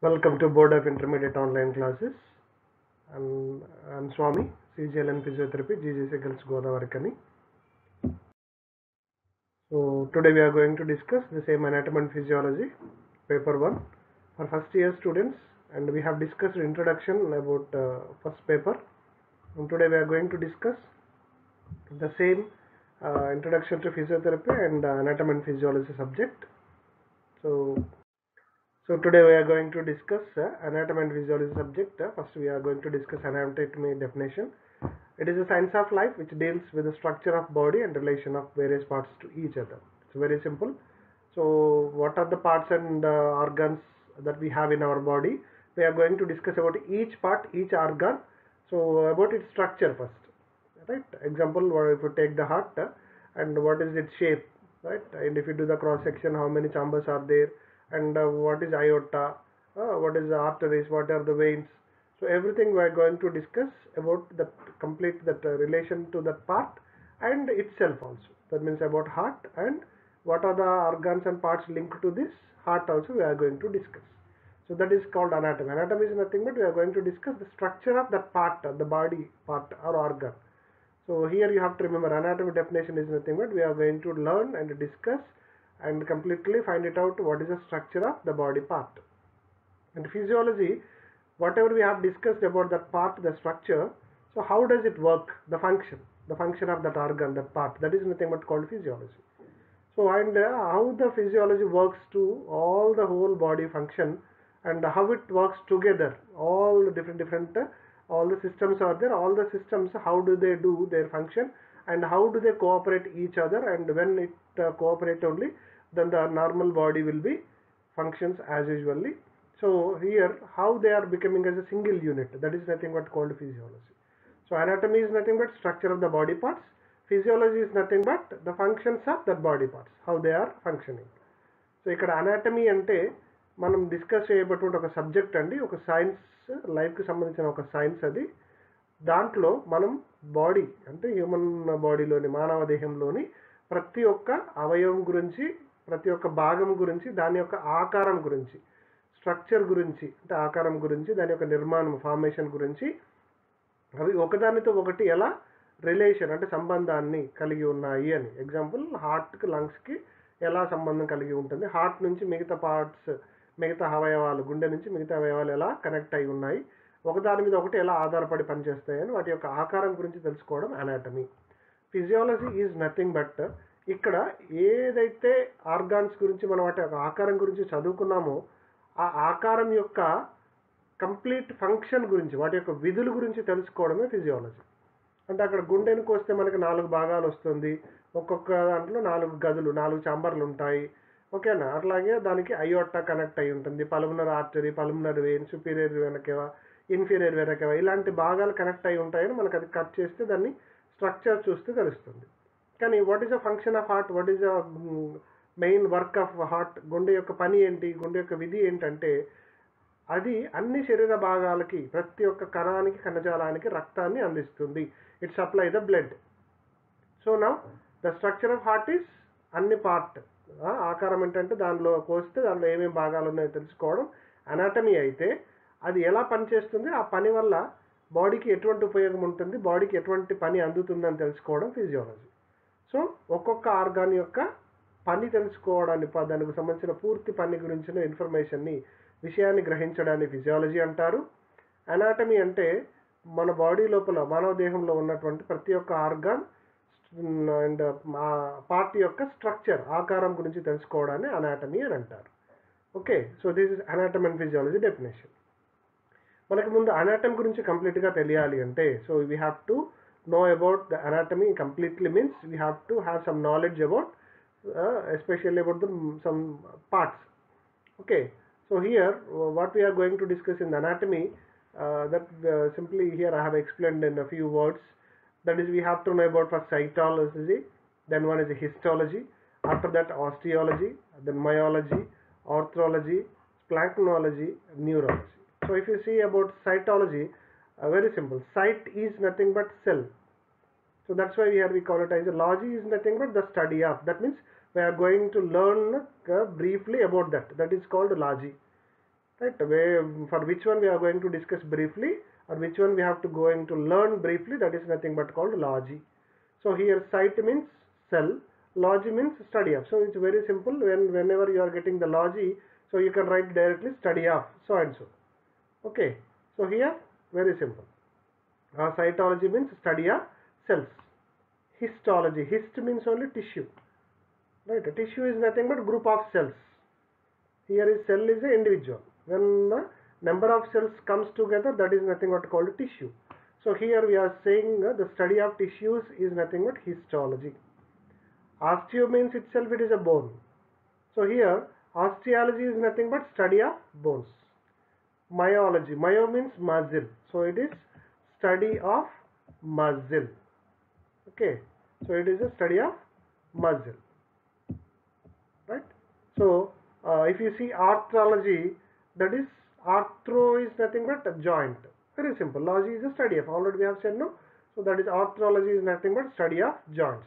Welcome to Board of Intermediate Online Classes. I'm Swami, CGLN Physiotherapy, GGC Girls Godavarikani. So today we are going to discuss the same Anatomy and Physiology, Paper 1 for first year students, and we have discussed introduction about first paper. And today we are going to discuss the same introduction to physiotherapy and anatomy and physiology subject. So today we are going to discuss anatomy and physiology subject. First we are going to discuss anatomy definition. It is a science of life which deals with the structure of body and relation of various parts to each other. It's very simple. So what are the parts and organs that we have in our body? We are going to discuss about each part, each organ. So about its structure first, right? Example, if you take the heart and what is its shape, right? And if you do the cross section, how many chambers are there? And what is aorta, what is the arteries, what are the veins. So everything we are going to discuss about that complete that relation to that part and itself also. That means about heart and what are the organs and parts linked to this heart also we are going to discuss. So that is called anatomy. Anatomy is nothing but we are going to discuss the structure of that part, the body part or organ. So here you have to remember anatomy definition is nothing but we are going to learn and discuss and completely find it out what is the structure of the body part. And physiology, whatever we have discussed about that part, the structure, so how does it work, the function of that organ, that part, that is nothing but called physiology. So and how the physiology works to all the whole body function and how it works together, all the different all the systems are there, all the systems, how do they do their function and how do they cooperate each other, and when it cooperate only, then the normal body will be functions as usually. So here how they are becoming as a single unit, that is nothing but called physiology. So anatomy is nothing but structure of the body parts. Physiology is nothing but the functions of that body parts, how they are functioning. So ఇక్కడ anatomy అంటే మనం discuss చేయబటువంటి ఒక subject అండి, ఒక science, లైఫ్కి సంబంధించిన ఒక science అది. దాంట్లో మనం బాడీ అంటే హ్యూమన్ బాడీలోని, మానవ దేహంలోని ప్రతి ఒక్క అవయవం గురించి, ప్రతి ఒక్క భాగం గురించి, దాని యొక్క ఆకారం గురించి, స్ట్రక్చర్ గురించి అంటే ఆకారం గురించి, దాని యొక్క నిర్మాణం, ఫార్మేషన్ గురించి, అవి ఒకదానితో ఒకటి ఎలా రిలేషన్ అంటే సంబంధాన్ని కలిగి ఉన్నాయి అని. ఎగ్జాంపుల్ హార్ట్కి, లంగ్స్కి ఎలా సంబంధం కలిగి ఉంటుంది, హార్ట్ నుంచి మిగతా పార్ట్స్, మిగతా అవయవాలు, గుండె నుంచి మిగతా అవయవాలు ఎలా కనెక్ట్ అయి ఉన్నాయి, ఒకదాని మీద ఒకటి ఎలా ఆధారపడి పనిచేస్తాయని వాటి యొక్క ఆకారం గురించి తెలుసుకోవడం anatomy. Physiology is nothing but ఇక్కడ ఏదైతే ఆర్గాన్స్ గురించి మనం వాటి యొక్క ఆకారం గురించి చదువుకున్నామో ఆ ఆకారం యొక్క కంప్లీట్ ఫంక్షన్ గురించి, వాటి యొక్క విధుల గురించి తెలుసుకోవడమే ఫిజియాలజీ. అంటే అక్కడ గుండెనికి వస్తే మనకి 4 భాగాలు వస్తుంది, ఒక్కొక్క దాంట్లో 4 గదులు, 4 చాంబర్లు ఉంటాయి, ఓకేనా. అట్లాగే దానికి అయోర్టా కనెక్ట్ అయి ఉంటుంది, pulmonary artery, pulmonary vein, superior vena cava, inferior vena cava, ఇలాంటి భాగాలు కనెక్ట్ అయి ఉంటాయని మనకు అది కట్ చేస్తే దాన్ని స్ట్రక్చర్ చూస్తే తెలుస్తుంది. కానీ what is the function of heart, what is the main work of heart, గుండె యొక్క పని ఏంటి, గుండె యొక్క విధి ఏంటంటే అది అన్ని శరీర భాగాలకి, ప్రతి ఒక్క కణానికి, కణజాలానికి రక్తాన్ని అందిస్తుంది. It supply the blood. So now the structure of heart is అన్ని పార్ట్, ఆకారం ఏంటంటే దానిలో కోస్తే దానిలో ఏమేమి భాగాలు ఉన్నాయో తెలుసుకోవడం అనాటమీ. అయితే అది ఎలా పనిచేస్తుంది, ఆ పని వల్ల బాడీకి ఎటువంటి ఉపయోగం ఉంటుంది, బాడీకి ఎటువంటి పని అందుతుందని తెలుసుకోవడం ఫిజియాలజీ. సో ఒక్కొక్క ఆర్గాన్ యొక్క పని తెలుసుకోవడాన్ని, దానికి సంబంధించిన పూర్తి పని గురించిన ఇన్ఫర్మేషన్ని, విషయాన్ని గ్రహించడాన్ని ఫిజియాలజీ అంటారు. అనాటమీ అంటే మన బాడీ లోపల, మానవ దేహంలో ఉన్నటువంటి ప్రతి ఒక్క ఆర్గాన్ అండ్ పార్ట్ యొక్క స్ట్రక్చర్, ఆకారం గురించి తెలుసుకోవడాన్ని అనాటమీ అని అంటారు. Okay, so this is anatomy and physiology definition. మనకి ముందు అనాటమీ గురించి కంప్లీట్గా తెలియాలి అంటే, so we have to know about the anatomy completely, means we have to have some knowledge about especially about some parts. Okay, so here what we are going to discuss in the anatomy, that simply here I have explained in a few words. That is, we have to know about first cytology, then one is the histology, after that osteology, then myology, arthrology, splanchnology, neurology. So if you see about cytology, very simple, cyte is nothing but cell. So that's why here we call it as a logy is nothing but the study of. That means we are going to learn briefly about that. That is called logy. right? For which one we are going to discuss briefly, or which one we have to going to learn briefly, that is nothing but called logy. So here sight means cell, logy means study of. So it's very simple. Whenever you are getting the logy, so you can write directly study of so and so. Okay, so here very simple. Cytology means study of cells. Histology, hist means only tissue, right? A tissue is nothing but group of cells. Here is cell is an individual. When the number of cells comes together, that is nothing but called tissue. So here we are saying the study of tissues is nothing but histology. Osteo means itself it is a bone. So here osteology is nothing but study of bones. Myology, myo means muscle. So it is study of muscle. Okay, so it is a study of muscle, right? So if you see arthrology, that is arthro is nothing but a joint. Very simple. Logy is a study of. Already we have said no. So that is arthrology is nothing but study of joints.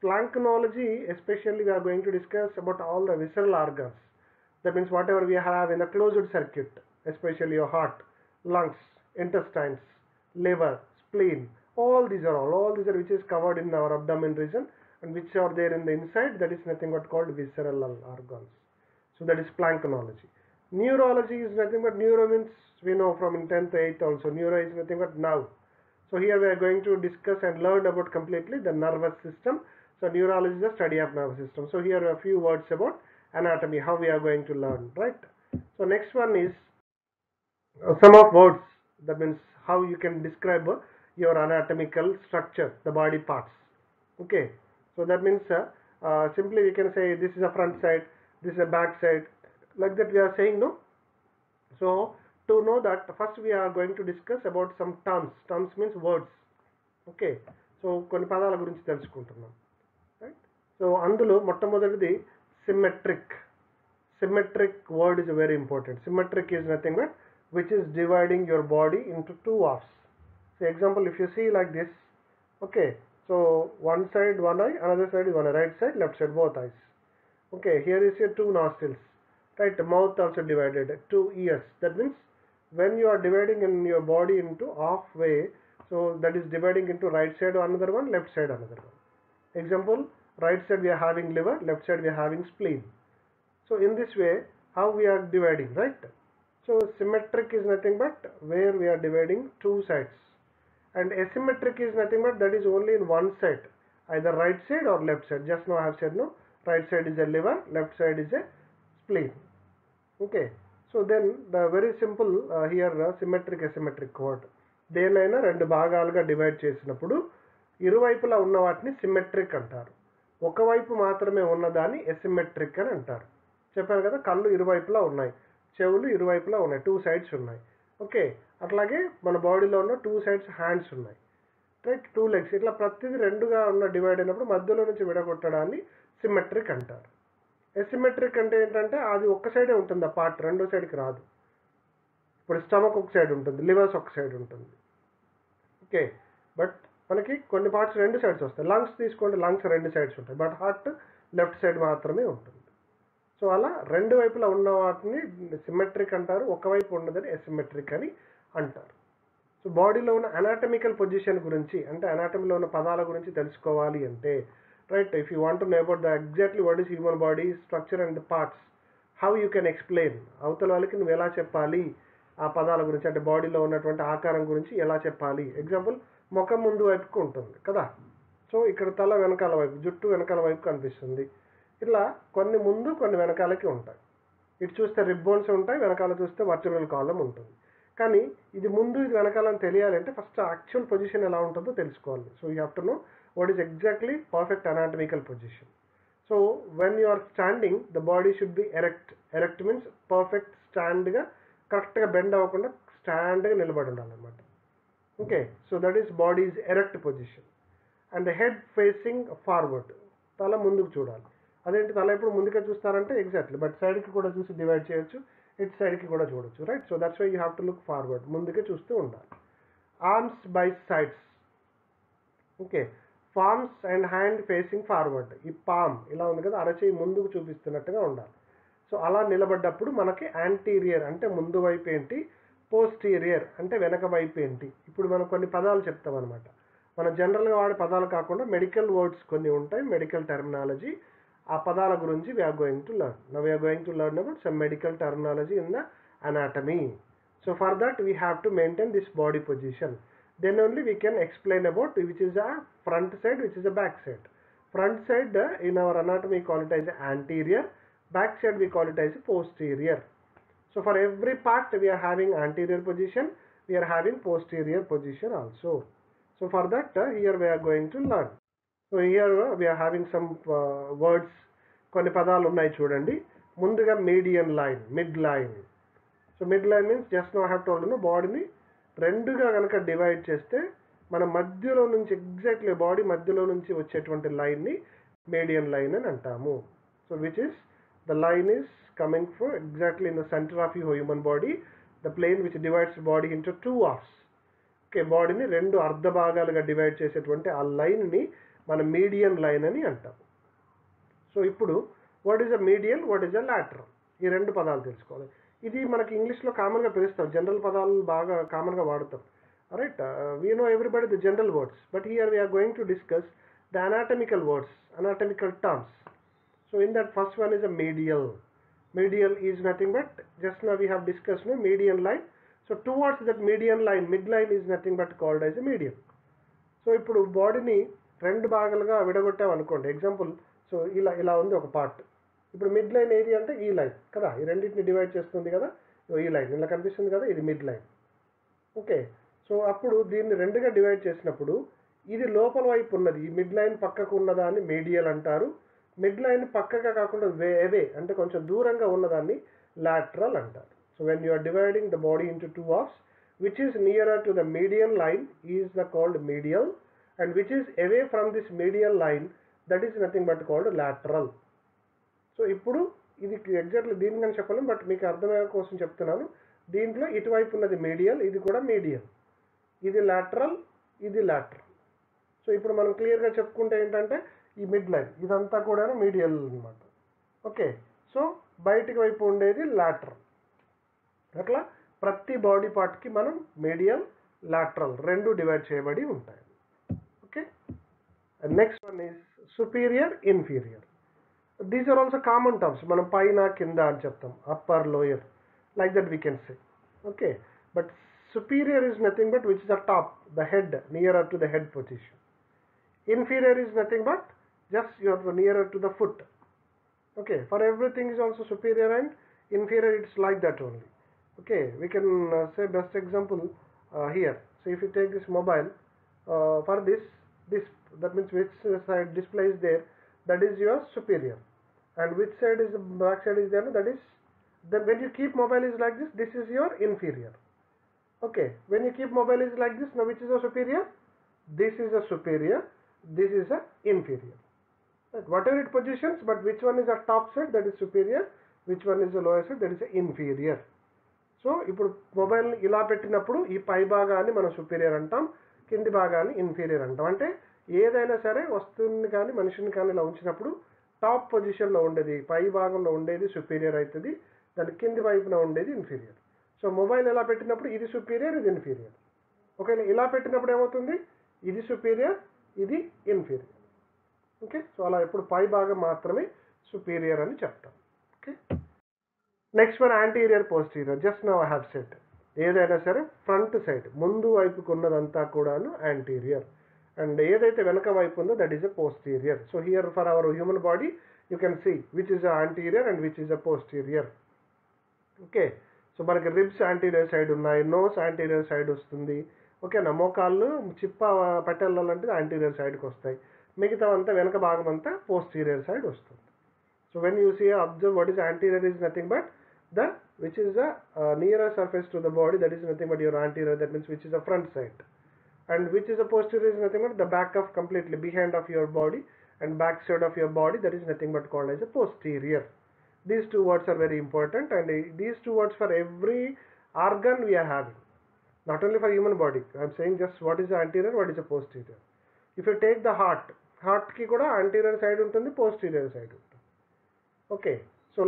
Splanchnology, especially we are going to discuss about all the visceral organs. That means whatever we have in the closed circuit, especially your heart, lungs, intestines, liver, spleen. All these are which is covered in our abdomen region, and which are there in the inside, that is nothing but called visceral organs. So that is splanchnology. Neurology is nothing but, neuro means we know from in 10th 8th also, neuro is nothing but nerve. So here we are going to discuss and learn about completely the nervous system. So neurology is the study of nervous system. So here are a few words about anatomy, how we are going to learn, right? So next one is sum of words. That means how you can describe your anatomical structure, the body parts. Okay, so that means simply we can say this is a front side, this is a back side, like that we are saying, no? So to know that, first we are going to discuss about some terms. Terms means words. Okay, so కొన్ని పదాల గురించి తెలుసుకుంటున్నాం, right? So అందులో మొట్టమొదటిది symmetric. Symmetric word is very important. Symmetric is nothing but which is dividing your body into two halves. So example, if you see like this, okay, so one side one eye, another side is one eye, right side, left side, both eyes. Okay, here is your two nostrils, right? The mouth also divided, two ears. That means when you are dividing in your body into halfway, so that is dividing into right side another one, left side another one. Example, right side we are having liver, left side we are having spleen. So in this way, how we are dividing, right? So symmetric is nothing but where we are dividing two sides, and asymmetric is nothing but that is only in one side, either right side or left side. Just now I have said no, right side is a liver, left side is a spleen. Okay, so then the very simple here symmetric asymmetric word, దేనైనా రెండు భాగాలుగా divide చేసినప్పుడు ఇరువైపులా ఉన్న వాటిని symmetric అంటారు, ఒకవైపు మాత్రమే ఉన్నదాన్ని ఎసిమెట్రిక్ అని అంటారు. చెప్పాను కదా, కళ్ళు ఇరువైపులా ఉన్నాయి, చెవులు ఇరువైపులా ఉన్నాయి, టూ సైడ్స్ ఉన్నాయి. ఓకే, అట్లాగే మన బాడీలో ఉన్న టూ సైడ్స్ హ్యాండ్స్ ఉన్నాయి, రైట్, టూ లెగ్స్, ఇట్లా ప్రతిదీ రెండుగా ఉన్న డివైడ్ అయినప్పుడు మధ్యలో నుంచి విడగొట్టడాన్ని సిమెట్రిక్ అంటారు. ఎసిమెట్రిక్ అంటే ఏంటంటే అది ఒక్క సైడే ఉంటుంది, ఆ పార్ట్ రెండో సైడ్కి రాదు. ఇప్పుడు స్టమక్ ఒక సైడ్ ఉంటుంది, లివర్స్ ఒక సైడ్ ఉంటుంది. ఓకే, బట్ మనకి కొన్ని పార్ట్స్ రెండు సైడ్స్ వస్తాయి. లంగ్స్ తీసుకోండి, లంగ్స్ రెండు సైడ్స్ ఉంటాయి, బట్ హార్ట్ లెఫ్ట్ సైడ్ మాత్రమే ఉంటుంది. సో అలా రెండు వైపులా ఉన్న వాటిని సిమెట్రిక్ అంటారు, ఒకవైపు ఉన్నదని ఎసిమెట్రిక్ అని అంటారు. సో బాడీలో ఉన్న అనాటమికల్ పొజిషన్ గురించి, అంటే అనాటమీలో ఉన్న పదాల గురించి తెలుసుకోవాలి అంటే, right, if you want to know about the exactly what is human body structure and the parts, how you can explain, అవతల వాళ్ళకి నువ్వు ఎలా చెప్పాలి ఆ పదాల గురించి, అంటే బాడీలో ఉన్నటువంటి ఆకారం గురించి ఎలా చెప్పాలి. ఎగ్జాంపుల్, ముఖం ముందు వైపుకు ఉంటుంది కదా, సో ఇక్కడ తల వెనకాల వైపు, జుట్టు వెనకాల వైపు కనిపిస్తుంది. ఇట్లా కొన్ని ముందు కొన్ని వెనకాలకి ఉంటాయి. ఇటు చూస్తే రిబ్ బోన్స్ ఉంటాయి, వెనకాల చూస్తే వర్టిబ్రల్ కాలమ్ ఉంటుంది. కానీ ఇది ముందు ఇది వెనకాలని తెలియాలంటే ఫస్ట్ యాక్చువల్ పొజిషన్ ఎలా ఉంటుందో తెలుసుకోవాలి. So you have to know what is exactly perfect anatomical position. So when you are standing, the body should be erect. Erect means perfect స్టాండ్గా, కరెక్ట్గా బెండ్ అవ్వకుండా స్టాండ్గా నిలబడి ఉండాలన్నమాట. Okay, so that is body's erect position. And head facing forward, తల ముందుకు చూడాలి. అదేంటి తల ఎప్పుడు ముందుకే చూస్తారంటే ఎగ్జాక్ట్లీ, బట్ సైడ్కి కూడా చూసి డివైడ్ చేయొచ్చు, ఇటు సైడ్కి కూడా చూడొచ్చు, right. So that's why you have to look forward, ముందుకే చూస్తూ ఉండాలి. Arms by sides, okay, palms and hand facing forward. ఈ పామ్ ఇలా ఉంది కదా, అరచేయి ముందుకు చూపిస్తున్నట్టుగా ఉండాలి. సో అలా నిలబడ్డప్పుడు మనకి యాంటీరియర్ అంటే ముందు వైపు ఏంటి, పోస్టీరియర్ అంటే వెనక వైపు ఏంటి. ఇప్పుడు మనం కొన్ని పదాలు చెప్తాం అనమాట. మనం జనరల్గా వాడే పదాలు కాకుండా మెడికల్ వర్డ్స్ కొన్ని ఉంటాయి, మెడికల్ టెర్మినాలజీ. ఆ పదాల గురించి we're going to learn. Now we're going to learn about some medical terminology in the anatomy. So for that we have to maintain this body position. Then only we can explain about which is a front side, which is a back side. Front side in our anatomy call it as anterior, back side we call it as posterior. So for every part we are having anterior position, we are having posterior position also. So for that here we are going to learn. So here we are having some words. కొన్ని పదాలు ఉన్నాయి చూడండి. ముందుగా median line, mid line. So mid line means just no I have told బాడీని రెండుగా కనుక divide చేస్తే మన మధ్యలో నుంచి ఎగ్జాక్ట్లీ బాడీ మధ్యలో నుంచి వచ్చేటువంటి లైన్ని మీడియన్ లైన్ అని అంటాము. So which is the line is coming from exactly in the centre of your human body, the plane which divides body into 2 halves. Okay, బాడీని 2 అర్ధ భాగాలుగా డివైడ్ చేసేటువంటి ఆ లైన్ని మనం మీడియన్ లైన్ అని అంటాము. సో ఇప్పుడు what is a medial, what is a lateral, ఈ 2 పదాలు తెలుసుకోవాలి. ఇది మనకి ఇంగ్లీష్లో కామన్గా పిలుస్తాం, జనరల్ పదాలు బాగా కామన్గా వాడతాం. Right, we know everybody the general words, but here we're going to discuss the anatomical words, anatomical terms. So in that first one is a medial. Medial is nothing but, just now we have discussed median line. So towards that median line, midline is nothing but called as a median. So ఇప్పుడు బాడీని 2 భాగాలుగా విడగొట్టాం అనుకోండి. Example, so ఇలా ఉంది ఒక part. ఇప్పుడు mid line ఏది అంటే ఈ లైన్ కదా, ఈ రెండింటిని డివైడ్ చేస్తుంది కదా, ఈ లైన్ ఇలా కనిపిస్తుంది కదా, ఇది మిడ్ లైన్. ఓకే, సో అప్పుడు దీన్ని 2గా డివైడ్ చేసినప్పుడు ఇది లోపల వైపు ఉన్నది, ఈ మిడ్ లైన్ పక్కకు ఉన్నదాన్ని మీడియల్ అంటారు. మిడ్ లైన్ పక్కగా కాకుండా అవే అంటే కొంచెం దూరంగా ఉన్నదాన్ని లాటరల్ అంటారు. So when you are dividing the body into 2 halves, which is nearer to the median line is the called medial, and which is away from this medial line, that is nothing but called lateral. So ఇప్పుడు ఇది exactly దీనికని చెప్పలేం, but మీకు అర్థమయ్యే కోసం చెప్తున్నాను. దీంట్లో ఇటువైపు ఉన్నది మీడియల్, ఇది కూడా మీడియల్, ఇది లాటరల్, ఇది లాటరల్. సో ఇప్పుడు మనం క్లియర్గా చెప్పుకుంటే ఏంటంటే ఈ మిడ్ లైన్ ఇదంతా కూడా మీడియల్ అనమాట. ఓకే, సో బయటికి వైపు ఉండేది లాటరల్. అట్లా ప్రతి బాడీ పార్ట్కి మనం మీడియల్, లాటరల్ 2 డివైడ్ చేయబడి ఉంటాయి. Okay, next one is superior, inferior. These are also common terms. మనం పైన కింద అని చెప్తాం, upper lower, like that we can say. Okay, but superior is nothing but which is the top, the head, nearer to the head position. Inferior is nothing but just you're nearer to the foot. Okay, for everything is also superior and inferior, it's like that only. Okay, we can say best example here. So if you take this mobile, for this that means which side display is there, that is your superior, and which side is the back side is there, that is, then when you keep mobile is like this is your inferior. Okay, when you keep mobile is like this, now which is a superior? This is a superior, this is a inferior. Right, whatever it positions, but which one is the top side, that is superior, which one is the lower side, that is a inferior. So ఇప్పుడు మొబైల్ని ఇలా పెట్టినప్పుడు ఈ పై భాగాన్ని మనం superior అంటాం, కింది భాగాన్ని ఇన్ఫీరియర్ అంటాం. అంటే ఏదైనా సరే వస్తువుని కానీ మనిషిని కానీ ఇలా ఉంచినప్పుడు టాప్ పొజిషన్లో ఉండేది, పై భాగంలో ఉండేది సుపీరియర్ అవుతుంది, దాని కింది వైపున ఉండేది ఇన్ఫీరియర్. సో మొబైల్ ఎలా పెట్టినప్పుడు ఇది సుపీరియర్, ఇది ఇన్ఫీరియర్. ఓకే, ఇలా పెట్టినప్పుడు ఏమవుతుంది, ఇది సుపీరియర్, ఇది ఇన్ఫీరియర్. ఓకే, సో అలా ఎప్పుడు పై భాగం మాత్రమే సుపీరియర్ అని చెప్తాం. Okay, next one anterior, posterior. Just now I have set, ఏదైనా సరే ఫ్రంట్ సైడ్ ముందు వైపుకు ఉన్నదంతా కూడాను యాంటీరియర్, అండ్ ఏదైతే వెనక వైపు ఉందో that is a posterior. So here for our human body you can see which is a anterior and which is a posterior. Okay, so మనకి రిబ్స్ యాంటీరియర్ సైడ్ ఉన్నాయి, నోస్ యాంటీరియర్ సైడ్ వస్తుంది. ఓకేనా, మోకాళ్ళు చిప్ప పట్టెళ్ళాలంటే యాంటీరియర్ సైడ్కి వస్తాయి, మిగతా అంతా వెనక భాగం అంతా పోస్టీరియర్ సైడ్ వస్తుంది. So when you see observe what is anterior is nothing but the which is the nearer surface to the body, that is nothing but your anterior, that means which is the front side, and which is the posterior is nothing but the back of completely behind of your body and back side of your body, that is nothing but called as a posterior. These 2 words are very important, and these 2 words for every organ we are having, not only for human body. I am saying just what is the anterior, what is the posterior. If you take the heart ki kuda anterior side untundi, posterior side untundi. Okay, so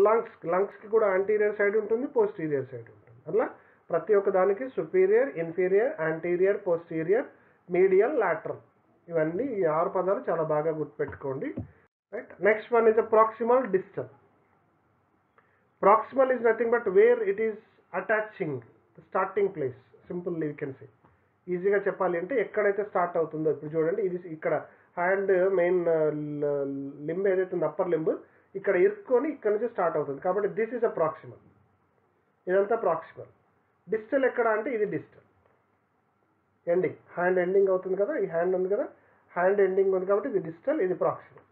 లంగ్స్కి కూడా anterior side ఉంటుంది, posterior side ఉంటుంది. అట్లా ప్రతి ఒక్క దానికి superior, inferior, anterior, posterior, medial, lateral, ఇవన్నీ ఈ 6 పదాలు చాలా బాగా గుర్తుపెట్టుకోండి. Right. Next one is a proximal, distal. Proximal is nothing but where it is attaching the starting place. Simply we can say. ఈజీగా చెప్పాలి అంటే ఎక్కడైతే స్టార్ట్ అవుతుందో, ఇప్పుడు చూడండి ఇది ఇక్కడ హ్యాండ్ మెయిన్ లింబ్ ఏదైతే ఉందో అప్పర్ లింబ్ ఇక్కడ ఇరుక్కొని ఇక్కడ నుంచి స్టార్ట్ అవుతుంది, కాబట్టి దిస్ ఈజ్ అ ప్రాక్సిమల్. ఇదంతా ప్రాక్సిమల్. డిస్టల్ ఎక్కడ అంటే ఇది డిస్టల్ ఎండింగ్, హ్యాండ్ ఎండింగ్ అవుతుంది కదా, ఈ హ్యాండ్ ఉంది కదా, హ్యాండ్ ఎండింగ్ ఉంది కాబట్టి ఇది డిస్టల్, ఇది ప్రాక్సిమల్.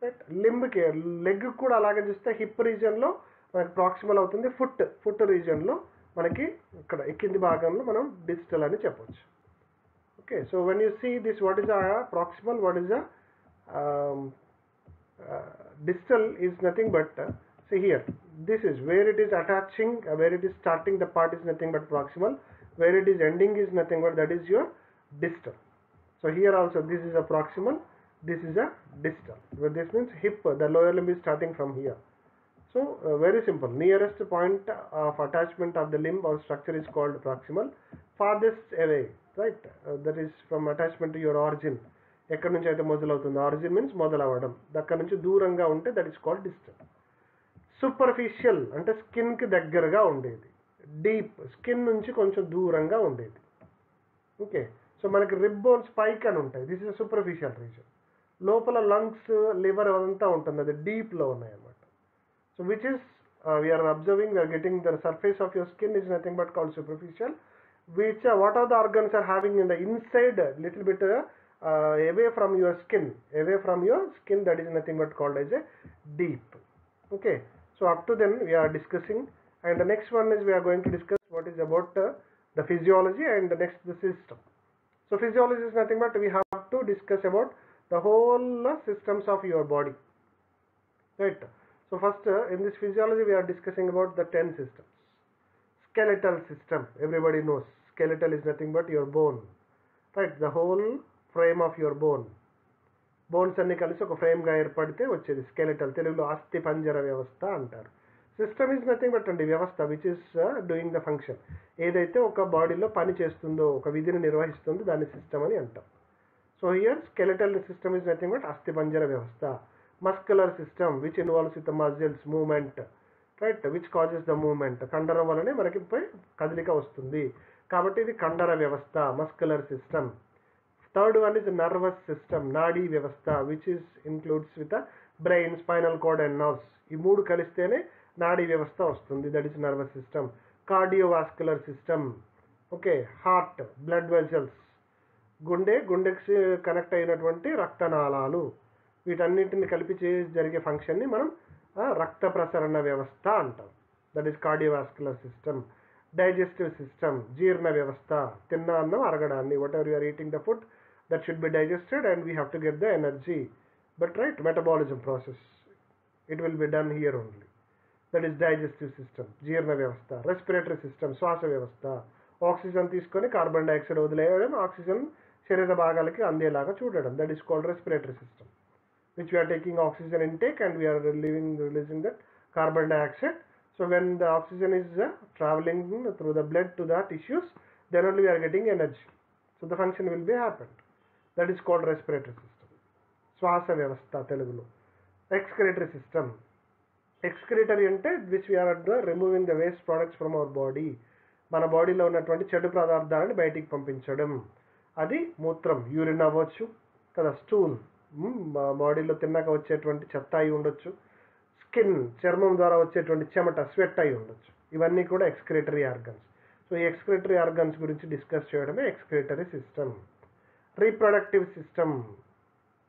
రైట్. లింబ్కి లెగ్ కూడా అలాగే చూస్తే హిప్ రీజియన్లో మనకి ప్రాక్సిమల్ అవుతుంది, ఫుట్ రీజియన్లో మనకి ఇక్కడ కింది భాగంలో మనం డిస్టల్ అని చెప్పొచ్చు. Okay, so when you see this what is a proximal, what is a distal is nothing but see here, this is where it is attaching, where it is starting the part is nothing but proximal, where it is ending is nothing but that is your distal. So here also this is a proximal, this is a distal. But this means hip, the lower limb is starting from here. So very simple, nearest point of attachment of the limb or structure is called proximal. Farthest away, right, that is from attachment to your origin, ఎక్కడి నుంచి అయితే మొదలవుతుంది, origin means మొదలవ్వడం, దగ్గర నుంచి దూరంగా ఉంటే that is called distal. Superficial అంటే స్కిన్కి దగ్గరగా ఉండేది, డీప్ స్కిన్ నుంచి కొంచెం దూరంగా ఉండేది. ఓకే, సో మనకి రిబ్ బోన్స్ పైకి అని ఉంటాయి, దిస్ ఇస్ సూపర్ఫిషియల్ రీజన్. లోపల లంగ్స్, లివర్ అదంతా ఉంటుంది, అది డీప్లో ఉన్నాయి అన్నమాట. So which is we're observing, we're getting the surface of your skin is nothing but called superficial. Which what are the organs are having in the inside little bit away from your skin, that is nothing but called as a deep. Okay, so up to then we are discussing, and the next one is we are going to discuss what is about the physiology, and the next the system. So physiology is nothing but we have to discuss about the whole systems of your body, right? So first in this physiology we are discussing about the 10 systems. Skeletal system, everybody knows skeletal is nothing but your bone, right? The whole frame of your bones అన్ని కలిసి ఒక ఫ్రేమ్గా ఏర్పడితే వచ్చేది skeletal, తెలుగులో అస్థి పంజర వ్యవస్థ అంటారు. సిస్టమ్ ఈజ్ నథింగ్ బట్ అండి వ్యవస్థ, which is doing the function, ఏదైతే ఒక బాడీలో పని చేస్తుందో, ఒక విధిని నిర్వహిస్తుందో దాన్ని సిస్టమ్ అని అంటాం. So here skeletal system is nothing but అస్థి పంజర వ్యవస్థ. Muscular system which involves with muscles movement, right, which causes the movement, కండరం వల్లనే మనకి కదలిక వస్తుంది కాబట్టి ఇది కండర వ్యవస్థ, muscular system. Third one is the nervous system, నాడీ వ్యవస్థ, which is includes with the brain, spinal cord and nerves. ఈ మూడు కలిస్తేనే నాడీ వ్యవస్థ వస్తుంది, that is nervous system. Cardiovascular system, okay, heart, blood vessels, గుండెకి కనెక్ట్ అయినటువంటి రక్తనాళాలు, వీటన్నిటిని కలిపి జరిగే ఫంక్షన్ని మనం రక్త ప్రసరణ వ్యవస్థ అంటాం, that is cardiovascular system. Digestive system, జీర్ణ వ్యవస్థ, తిన్న అన్నం అరగడాన్ని, whatever you are eating the food that should be digested and we have to get the energy, but right, metabolism process, it will be done here only, that is digestive system, జీర్ణ వ్యవస్థ. Respiratory system, శ్వాస వ్యవస్థ, oxygen తీసుకొని carbon dioxide వదిలేయడం, oxygen శరీర భాగాలకి అందేలాగా చూడడం, that is called respiratory system, which we are taking oxygen intake and we are releasing that carbon dioxide. So when the oxygen is traveling through the blood to the tissues, then only we are getting energy, so the function will be happened, that is called respiratory system. శ్వాస వ్యవస్థ తెలుగులో. Excretory system, excretory అంటే which we are removing the waste products from our body, మన బాడీలో ఉన్నటువంటి చెడు పదార్థాలను బయటికి పంపించడం, అది మూత్రం, యూరిన్ అవ్వచ్చు కదా, స్టూల్, బాడీలో తిన్నాక వచ్చేటువంటి చెత్త అయి ఉండొచ్చు, స్కిన్, చర్మం ద్వారా వచ్చేటువంటి చెమట, స్వెట్ అయి ఉండొచ్చు, ఇవన్నీ కూడా ఎక్స్క్రిటరీ ఆర్గన్స్. సో ఈ ఎక్స్క్రిటరీ ఆర్గన్స్ గురించి డిస్కస్ చేయడమే excretory system. Reproductive system,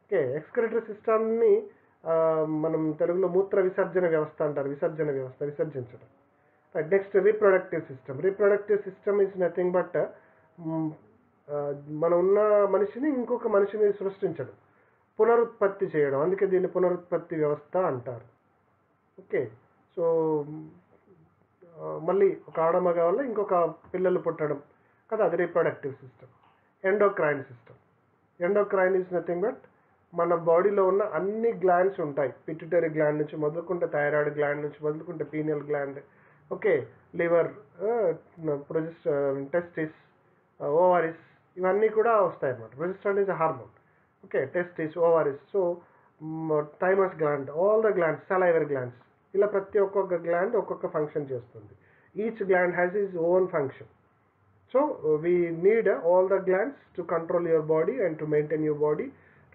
okay, excretory సిస్టమ్ని మనం తెలుగులో మూత్ర విసర్జన వ్యవస్థ అంటారు, విసర్జన వ్యవస్థ, విసర్జించడం. Right. Next reproductive system. Reproductive system is nothing but మన ఉన్న మనిషిని ఇంకొక మనిషిని సృష్టించడం, పునరుత్పత్తి చేయడం, అందుకే దీన్ని పునరుత్పత్తి వ్యవస్థ అంటారు. ఓకే, సో మళ్ళీ ఒక ఆడమగ వల్ల ఇంకొక పిల్లలు పుట్టడం కదా, అది reproductive system. Endocrine system. Endocrine is nothing but మన బాడీలో ఉన్న అన్ని గ్లాండ్స్ ఉంటాయి. పిట్యూటరీ గ్లాండ్ నుంచి మొదలుకుంటే, థైరాయిడ్ గ్లాండ్ నుంచి మొదలుకుంటే, pineal gland, okay, liver, testis, ovaries, ఇవన్నీ కూడా వస్తాయి అన్నమాట. Progesterone is hormone. Okay, testis, ovaries, so thymus gland, all the glands, salivary glands, ఇలా ప్రతి ఒక్కొక్క గ్లాండ్ ఒక్కొక్క ఫంక్షన్ చేస్తుంది. Each gland has his own function. So we need all the glands to control your body and to maintain your body,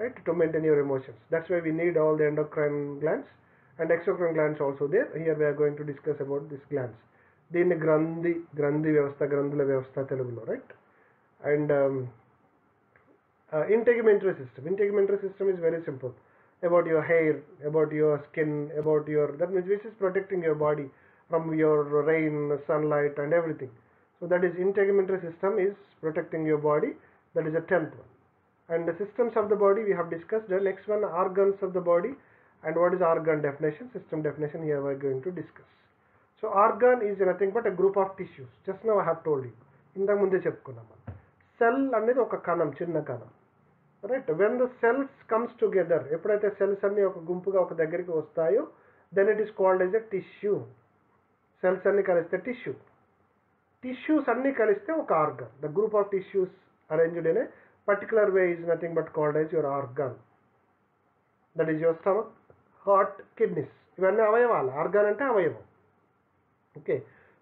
right, to maintain your emotions. That's why we need all the endocrine glands and exocrine glands also there. Here we are going to discuss about these glands. Deenni grandhi vyavastha, grandhula vyavastha telugulo, right? And integumentary system is very simple. About your hair, about your skin, about your, that means which is protecting your body from your rain, sunlight and everything. So that is integumentary system is protecting your body. That is the 10th one. And the systems of the body we have discussed. The next one, organs of the body, and what is organ definition, system definition, here we are going to discuss. So organ is nothing but a group of tissues. Just now I have told you. ఇంతకు ముందే చెప్పుకున్నాం. Cell అనేది ఒక కణం, చిన్న కణం, right. When the cells comes together, ఎప్పుడైతే cells అన్ని ఒక గుంపుగా ఒక దగ్గరికి వస్తాయో, then it is called as a tissue. Cells అన్ని కలిస్తే టిష్యూ. టిష్యూస్ అన్ని కలిస్తే ఒక organ. The group of tissues arranged in a particular way is nothing but called as your organ. That is your stomach, heart, kidneys, ఇవన్నీ అవయవాలు. Organ అంటే అవయవం. Okay,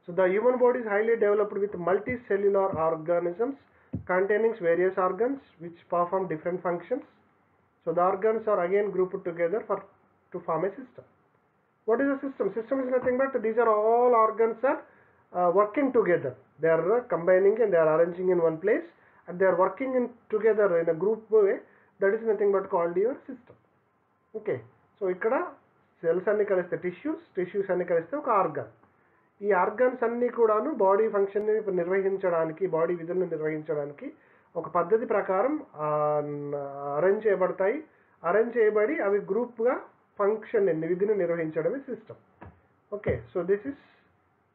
so the human body is highly developed with multicellular organisms containing various organs which perform different functions. So the organs are again grouped together to form a system. What is a system? System is nothing but these are all organs are working together. They are combining and they are arranging in one place and they are working together in a group way. That is nothing but called your system. Okay, so ikkada cells anni kaliste tissues anni kaliste oka organ. ఈ organs అన్నీ కూడాను body ఫంక్షన్ని నిర్వహించడానికి, body విధులను నిర్వహించడానికి ఒక పద్ధతి ప్రకారం అరేంజ్ చేయబడతాయి. అరేంజ్ చేయబడి అవి గ్రూప్గా ఫంక్షన్ విధిని నిర్వహించడమే system. Okay, so this is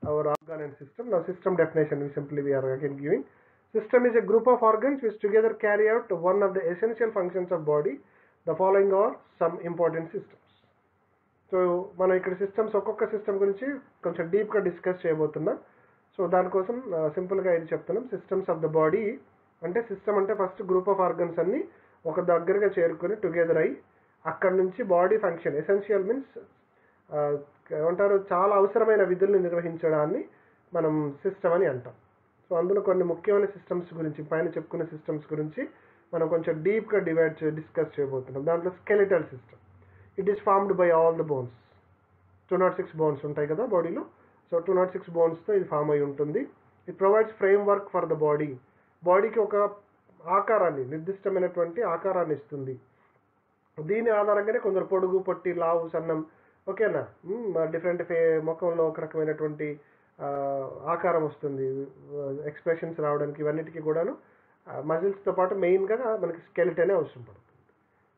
our organ and system. Now system definition we are again giving. System is a group of organs which together carry out one of the essential functions of body. The following are some important systems. So మనం ఇక్కడ systems, ఒక్కొక్క system గురించి కొంచెం డీప్గా discuss చేయబోతున్నాం. So దానికోసం సింపుల్గా ఇది చెప్తున్నాం. సిస్టమ్స్ ఆఫ్ ద బాడీ అంటే, సిస్టమ్ అంటే ఫస్ట్ గ్రూప్ ఆఫ్ ఆర్గన్స్ అన్ని ఒక దగ్గరగా చేరుకొని టుగెదర్ అయ్యి అక్కడ నుంచి బాడీ ఫంక్షన్, ఎసెన్షియల్ మీన్స్ ఏమంటారు, చాలా అవసరమైన విధులను నిర్వహించడాన్ని మనం సిస్టమ్ అని అంటాం. సో అందులో కొన్ని ముఖ్యమైన సిస్టమ్స్ గురించి, పైన చెప్పుకున్న సిస్టమ్స్ గురించి మనం కొంచెం డీప్గా డిస్కస్ చేయబోతున్నాం. దాంట్లో skeletal system. It is formed by all the bones. 206 bones ఉంటాయి కదా బాడీలో. సో 206 బోన్స్తో ఇది ఫామ్ అయి ఉంటుంది. It provides frame work for the body. బాడీకి ఒక ఆకారాన్ని, నిర్దిష్టమైనటువంటి ఆకారాన్ని ఇస్తుంది. దీని ఆధారంగానే కొందరు పొడుగు, పొట్టి, లావు, సన్నం, ఓకేనా, డిఫరెంట్ ముఖంలో ఒక రకమైనటువంటి ఆకారం వస్తుంది, ఎక్స్ప్రెషన్స్ రావడానికి. ఇవన్నిటికీ కూడాను మజిల్స్తో పాటు మెయిన్గా మనకి స్కెలిటనే అవసరం పడుతుంది.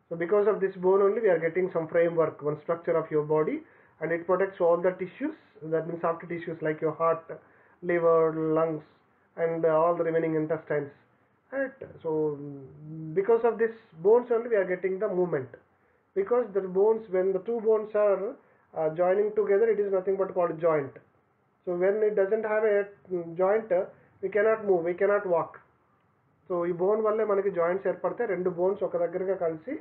So because of this bone only we are getting some framework, one structure of your body, and it protects all the tissues. That means soft tissues like your heart, liver, lungs, and all the remaining intestines. Right? So because of this bones only we are getting the movement. Because the bones, when the two bones are joining together, it is nothing but called joint. So when it doesn't have a joint, we cannot move, we cannot walk. So ఈ bone వల్లే మనకి joints ఏర్పడితే, రెండు bones ఒక దగ్గరగా కలిసి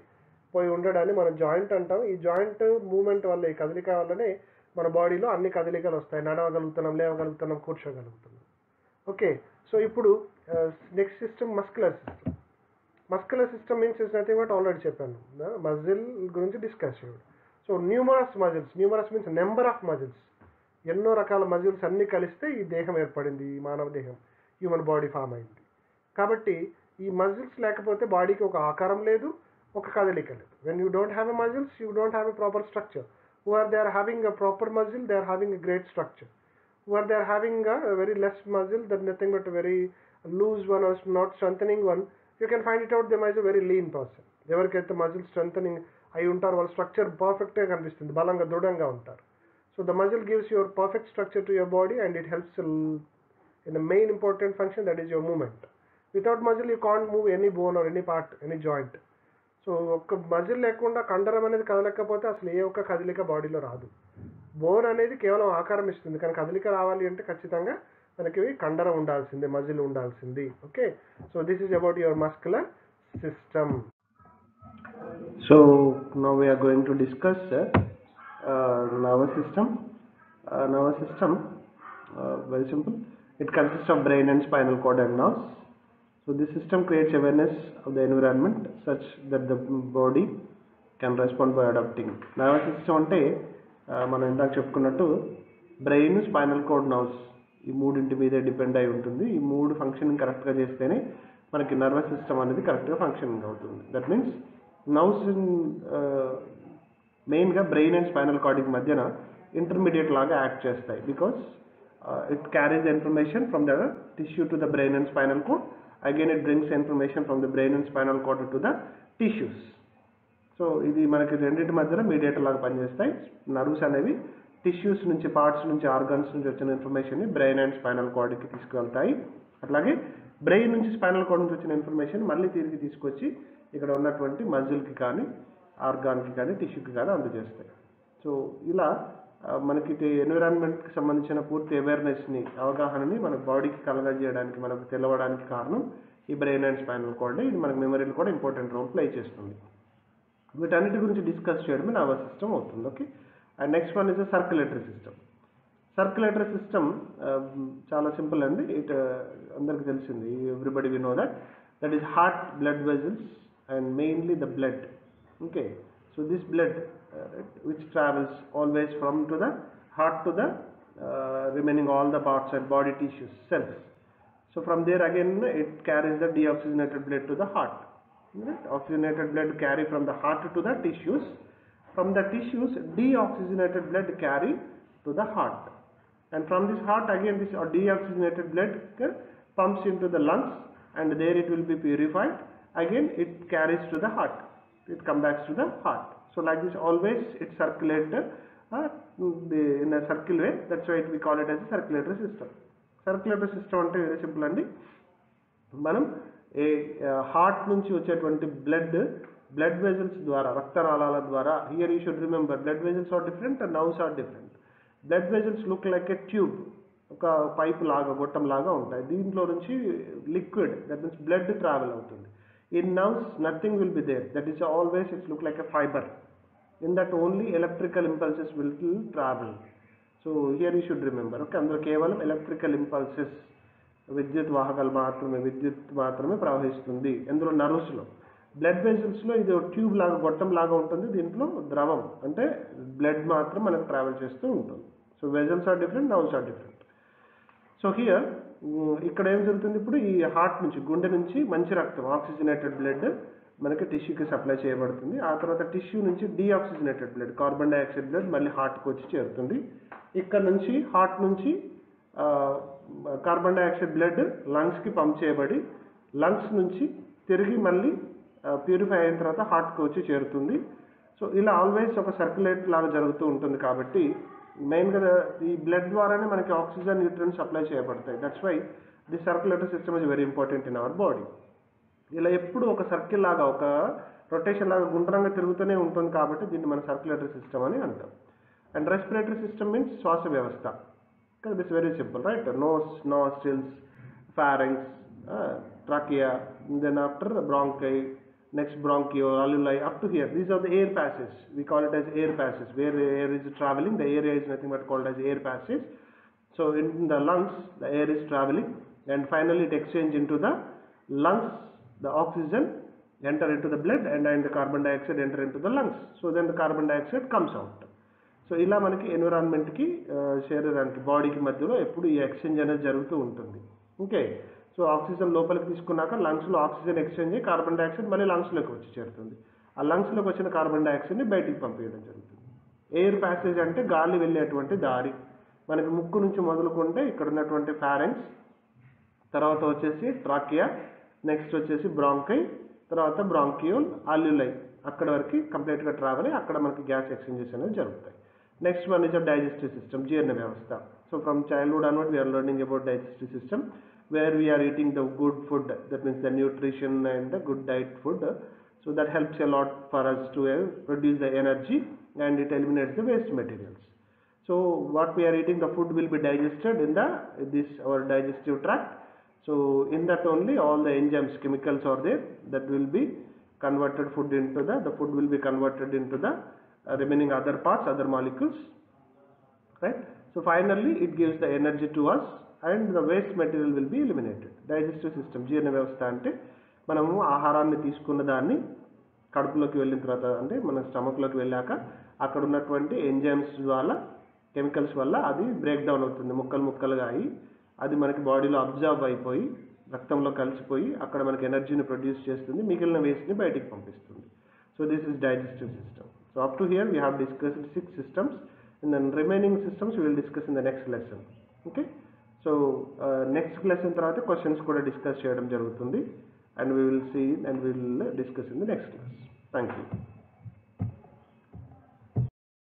పోయి ఉండడాన్ని మనం జాయింట్ అంటాం. ఈ జాయింట్ మూమెంట్ వల్ల, ఈ కదలిక వల్లనే మన బాడీలో అన్ని కదలికలు వస్తాయి. నడవగలుగుతున్నాం, లేవగలుగుతున్నాం, కూర్చోగలుగుతున్నాం. ఓకే, సో ఇప్పుడు next system muscular system. Muscular system means is nothing but, already చెప్పాను, మజిల్ గురించి డిస్కస్ చేయడం. So numerous muscles, numerous means number of muscles, ఎన్నో రకాల మజిల్స్ అన్ని కలిస్తే ఈ దేహం ఏర్పడింది, ఈ మానవ దేహం, హ్యూమన్ బాడీ ఫామ్ అయింది. కాబట్టి ఈ మజిల్స్ లేకపోతే బాడీకి ఒక ఆకారం లేదు, ఒక కదలిక లేదు. When you don't have a muscles, you don't have a proper structure. Who are they are having a proper muscle, they are having a great structure. Who are they are having a very less muscle, that nothing but a very loose one or not strengthening one, you can find it out them as a very lean person. ఎవరికైతే muscle strengthening అయి ఉంటారు, వాళ్ళ structure పర్ఫెక్ట్గా కనిపిస్తుంది, బలంగా దృఢంగా ఉంటారు. So the muscle gives your perfect structure to your body and it helps in the main important function, that is your movement. Without muscle you can't move any bone or any part, any joint. So ఒక్క muscle లేకుండా కండరం అనేది కదలకపోతే అసలు ఏ ఒక్క కదలిక బాడీలో రాదు. Bone అనేది కేవలం ఆకారం ఇస్తుంది, కానీ కదలిక రావాలి అంటే ఖచ్చితంగా మనకి కండరం ఉండాల్సిందే, మజిల్ ఉండాల్సింది. Okay, so this is about your muscular system. So now we are going to discuss nervous system. Nervous system, very simple. It consists of brain and spinal cord and nerves. So this system creates awareness of the environment such that the body can respond by adapting. Nervous system అంటే మనం ఇందాక చెప్పుకున్నట్టు brain, spinal cord, nerves ఈ మూడింటి మీదే depend అయి ఉంటుంది. ఈ మూడు ఫంక్షనింగ్ కరెక్ట్గా చేస్తేనే మనకి నర్వస్ సిస్టమ్ అనేది కరెక్ట్గా ఫంక్షనింగ్ అవుతుంది. దట్ మీన్స్ నర్వ్స్ మెయిన్గా బ్రెయిన్ అండ్ స్పైనల్ కార్డ్కి మధ్యన ఇంటర్మీడియట్ లాగా యాక్ట్ చేస్తాయి. Because it carries information from the tissue to the brain and spinal cord. Again it brings information from the brain and spinal cord to the tissues. So ఇది మనకి రెండింటి మధ్యన mediator లాగా పనిచేస్తాయి. నర్వ్స్ అనేవి tissues నుంచి, parts నుంచి, organs నుంచి వచ్చిన ఇన్ఫర్మేషన్ని బ్రెయిన్ అండ్ స్పైనల్ కార్డ్కి తీసుకువెళ్తాయి. అట్లాగే బ్రెయిన్ నుంచి స్పైనల్ కార్డ్ నుంచి వచ్చిన ఇన్ఫర్మేషన్ మళ్ళీ తిరిగి తీసుకొచ్చి ఇక్కడ ఉన్నటువంటి మజిల్కి కానీ, ఆర్గాన్కి కానీ, టిష్యూకి కానీ అందజేస్తాయి. సో ఇలా మనకి ఎన్విరాన్మెంట్కి సంబంధించిన పూర్తి అవేర్నెస్ని, అవగాహనని మన బాడీకి కలగజేయడానికి, మనకు తెలవడానికి కారణం ఈ బ్రెయిన్ అండ్ స్పైనల్ కార్డ్. ఇది మనకు మెమరీలో కూడా ఇంపార్టెంట్ రోల్ ప్లే చేస్తుంది. వీటన్నిటి గురించి డిస్కస్ చేయడమే నర్వస్ సిస్టమ్ అవుతుంది. Okay, and next one is the circulatory system. Circulatory system చాలా సింపుల్ అండి. ఇట్ అందరికి తెలిసింది, everybody we know that is heart, blood vessels and mainly the blood. Okay, so this blood which travels always from to the heart to the remaining all the parts and body tissues, cells. So from there again it carries the deoxygenated blood to the heart. Right? Oxygenated blood carry from the heart to the tissues. From the tissues, deoxygenated blood carry to the heart. And from this heart again this deoxygenated blood pumps into the lungs, and there it will be purified. Again it carries to the heart. It comes back to the heart. So like this always it circulates in a circle way. That's why we call it as a circulatory system. Circulatory system అంటే very simple అండి. మనం heart నుంచి వచ్చేటువంటి blood vessels ద్వారా, రక్తనాళాల ద్వారా, here you should remember blood vessels are different and nerves are different. Blood vessels look like a tube, ఒక pipe లాగా, గొట్టం లాగా ఉంటాయి. దీంట్లో నుంచి liquid, that means blood travel అవుతుంది. In nerves nothing will be there, that is always it look like a fiber. In that only electrical impulses will travel. So here you should remember, okay, అందులో కేవలం electrical impulses, విద్యుత్ వాహకాలు మాత్రమే, విద్యుత్ మాత్రమే ప్రవహిస్తుంది అందులో నర్వ్స్లో. Blood వెజల్స్లో ఇది ట్యూబ్ లాగా, గొట్టం లాగా ఉంటుంది. దీంట్లో ద్రవం అంటే బ్లడ్ మాత్రం మనకు ట్రావెల్ చేస్తూ ఉంటుంది. So vessels are different, nerves are different. So here ఇక్కడ ఏం జరుగుతుంది, ఇప్పుడు ఈ హార్ట్ నుంచి, గుండె నుంచి మంచి రక్తం, ఆక్సిజనేటెడ్ బ్లడ్ మనకి టిష్యూకి సప్లై చేయబడుతుంది. ఆ తర్వాత టిష్యూ నుంచి deoxygenated blood, carbon dioxide blood మళ్ళీ హార్ట్కి వచ్చి చేరుతుంది. ఇక్కడ నుంచి హార్ట్ నుంచి కార్బన్ డైఆక్సైడ్ బ్లడ్ లంగ్స్కి పంప్ చేయబడి, లంగ్స్ నుంచి తిరిగి మళ్ళీ ప్యూరిఫై అయిన తర్వాత హార్ట్కి వచ్చి చేరుతుంది. సో ఇలా ఆల్వేస్ ఒక సర్క్యులేట్ లాగా జరుగుతూ ఉంటుంది. కాబట్టి మెయిన్గా ఈ బ్లడ్ ద్వారానే మనకి ఆక్సిజన్, న్యూట్రియన్స్ సప్లై చేయబడతాయి. That's why the circulatory system is very important in our body. ఇలా ఎప్పుడు ఒక సర్కిల్ లాగా, ఒక రొటేషన్ లాగా గుండ్రంగా తిరుగుతూనే ఉంటుంది. కాబట్టి దీన్ని మన సర్క్యులేటరీ సిస్టమ్ అని అంటాం. అండ్ రెస్పిరేటరీ సిస్టమ్ మీన్స్ శ్వాస వ్యవస్థ. This very simple, right? Nose, nostrils, pharynx, trachea, then after bronchi, next bronchiole, alveoli, up to here. These are the air passages. We call it as air passages. Where air is traveling, the area is nothing but called as air passage. So in the lungs, the air is traveling, and finally it exchanges into the lungs. The oxygen enter into the blood, and the carbon dioxide enter into the lungs. So then the carbon dioxide comes out. So ఇలా మనకి ఎన్విరాన్మెంట్కి, శరీరానికి, బాడీకి మధ్యలో ఎప్పుడు ఈ exchange అనేది జరుగుతూ ఉంటుంది. ఓకే, సో ఆక్సిజన్ లోపలికి తీసుకున్నాక లంగ్స్లో ఆక్సిజన్ ఎక్స్చేంజ్ అయ్యి కార్బన్ డైఆక్సైడ్ మళ్ళీ లంగ్స్లోకి వచ్చి చేరుతుంది. ఆ లంగ్స్లోకి వచ్చిన కార్బన్ డైఆక్సైడ్ని బయటికి పంపించడం జరుగుతుంది. ఎయిర్ ప్యాసేజ్ అంటే గాలి వెళ్ళేటువంటి దారి. మనకి ముక్కు నుంచి మొదలుకుంటే ఇక్కడ ఉన్నటువంటి ఫారెంక్స్, తర్వాత వచ్చేసి ట్రాకియా, నెక్స్ట్ వచ్చేసి బ్రాంకై, తర్వాత బ్రాంకియోల్, ఆల్యూలై, అక్కడ వరకు కంప్లీట్గా ట్రావెల్ అయ్యి అక్కడ మనకి గ్యాస్ ఎక్స్చేంజెస్ అనేవి జరుగుతాయి. Next one is a digestive system, జీర్ణ వ్యవస్థ. So from childhood onward we are learning about digestive system, where we are eating the good food, that means the nutrition and the good diet food. So that helps a lot for us to produce the energy, and it eliminates the waste materials. So what we are eating, the food will be digested in our digestive tract. So in that only all the enzymes, chemicals are there that will be converted food into the food will be converted into the remaining other parts, other molecules, right? So finally it gives the energy to us, and the waste material will be eliminated. Digestive system, జీర్ణ వ్యవస్థ అంటే మనము ఆహారాన్ని తీసుకున్న దాన్ని కడుపులోకి వెళ్ళిన తర్వాత, అంటే మన స్టమక్లోకి వెళ్ళాక అక్కడ ఉన్నటువంటి ఎంజైమ్స్ వల్ల, కెమికల్స్ వల్ల అది బ్రేక్ డౌన్ అవుతుంది, ముక్కలు ముక్కలుగా అయ్యి అది మనకి బాడీలో అబ్జర్వ్ అయిపోయి రక్తంలో కలిసిపోయి అక్కడ మనకి ఎనర్జీని ప్రొడ్యూస్ చేస్తుంది, మిగిలిన వేస్ట్ని బయటికి పంపిస్తుంది. So this is digestive system. So up to hear we have discussed 6 systems, and then remaining systems we will discuss in the next lesson. Okay, so next lesson తర్వాత క్వశ్చన్స్ కూడా డిస్కస్ చేయడం జరుగుతుంది, and we will see and we will discuss in the next class. Thank you.